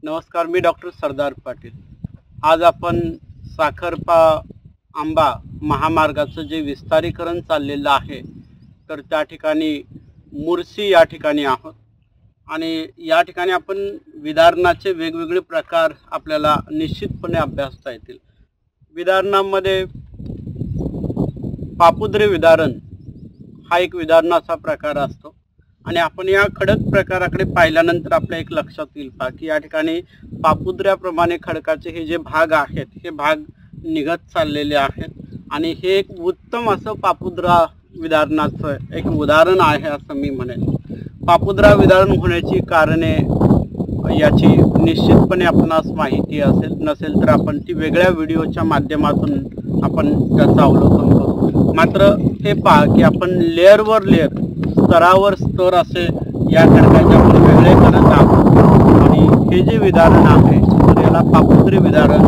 नमस्कार, मी डॉक्टर सरदार पाटील। आज आपण साखरपा आंबा महामार्गाचं जे विस्तारीकरण चाललेलं आहे तर त्या ठिकाणी मुरसी या ठिकाणी आहोत आणि या ठिकाणी आपण विदारणाचे वेगवेगळे प्रकार आपल्याला निश्चितपणे अभ्यासता येतील। विदारणामध्ये पापुद्रे विदारण हा एक विदारणाचा प्रकार असतो आणि आपण या खडक प्रकाराकडे पाहिल्यानंतर आपल्या एक लक्षात येईल की या ठिकाणी पापुद्र्याप्रमाणे खडकाचे हे जे भाग आहेत हे भाग निघत चाललेले आहेत आणि हे एक उत्तम असं पापुद्रा विदारणाचं एक उदाहरण आहे असं मी म्हणेन। पापुद्रा विदारण होण्याची कारणे याची निश्चितपणे आपणास माहिती नसेल तर आपण ती वेगळ्या व्हिडिओच्या माध्यमातून आपण त्याचं अवलोकन करू। मात्र हे पहा की आपण लेअरवर लेअर स्तरावर स्तर असे या खडकाचे आपण वेगळे करत आहोत आणि हे जे विदारण आहे तर याला पापुद्री विदारण